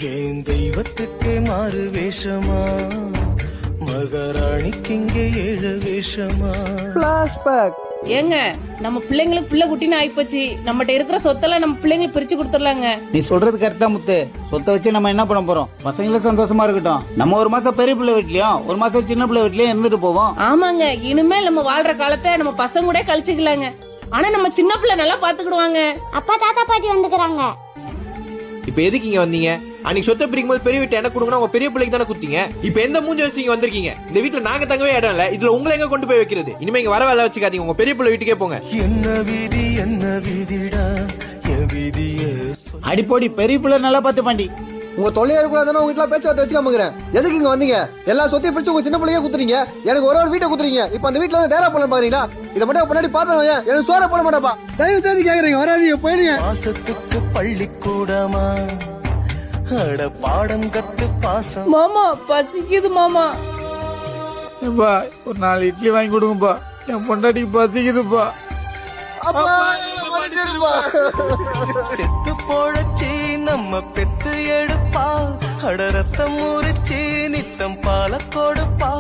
ஏன் தெய்வத்துக்கே மாறு வேஷமா, மகாராணிக்கு இங்கே 7 வேஷமா. பிளாஷ்பேக். ஏங்க நம்ம பிள்ளைங்களுக்கு பிள்ளை குட்டின்னு ஆயிப்போச்சு. நம்மகிட்ட இருக்கிற சொத்தெல்லாம் நம்ம பிள்ளைங்களுக்கு பிரிச்சு கொடுத்துடலாங்க. நீ சொல்றது கரெக்டா முத்து. சொத்தை வச்சு நம்ம என்ன பண்ண போறோம்? பசங்களும் சந்தோஷமா இருக்கட்டும். நம்ம ஒரு மாசம் பெரிய பிள்ளை வீட்லயும் ஒரு மாசம் சின்ன பிள்ளை வீட்லயும் இருந்துட்டு போவோம். ஆமாங்க, இனிமேல் நம்ம வாழ்ற காலத்தை நம்ம பசங்க கூட கழிச்சுக்கலாங்க. ஆனா நம்ம சின்ன பிள்ளை நல்லா பாத்துக்கிடுவாங்க. அப்பா தாத்தா பாட்டி வந்துக்கிறாங்க. இப்ப எதுக்கு இங்க வந்தீங்க? அன்னைக்கு சொத்தை பிரிக்கும் போது பெரிய வீட்டை என்ன கொடுங்கன்னா உங்க பெரிய பிள்ளைக்கு தானே குத்தீங்க. இப்ப எந்த மூஞ்சி வச்சு நீங்க வந்திருக்கீங்க? இந்த வீட்டுல நாங்க தங்கவே இடம் இல்ல. இதுல உங்களை எங்க கொண்டு போய் வைக்கிறது? இனிமே இங்க வர வேலை வச்சுக்காதீங்க. உங்க பெரிய பிள்ளை வீட்டுக்கே போங்க. என்ன விதி என்ன விதிடா, என் விதிய அடிப்போடி பெரிய பிள்ளை நல்லா பார்த்து பாண்டி. உங்க தொல்லையா இருக்கக்கூடாதுன்னு உங்க வீட்டுல பேச்சுவார்த்தை வச்சுக்காமங்கிறேன். எதுக்கு இங்க வந்தீங்க? எல்லா சொத்தையும் பிடிச்சு உங்க சின்ன பிள்ளைய குத்துறீங்க. எனக்கு ஒரு வீட்டை குத்துறீங்க. இப்ப அந்த வீட்டுல வந்து டேரா பண்ண பாருங்களா? இதை மட்டும் முன்னாடி பாத்துருவாங்க. எனக்கு சோற போட மாட்டாப்பா. தயவு செய்து கேக்குறீங்க, வராதீங்க, போயிடுங்க. மாசத்துக்கு பள்ளிக்கூடமா, அட பாடம் கத்து பாசம். மாமா பசிக்குது மாமா. ஒரு 4 இட்லி வாங்கி கொடுங்கப்பா. என் பொண்டாட்டிக்கு பசிக்குதுப்பா. செத்து போழச்சி நம்ம பெத்து எடுப்பா, அட ரத்தம் முறிச்சி நித்தம் பால கொடுப்பா.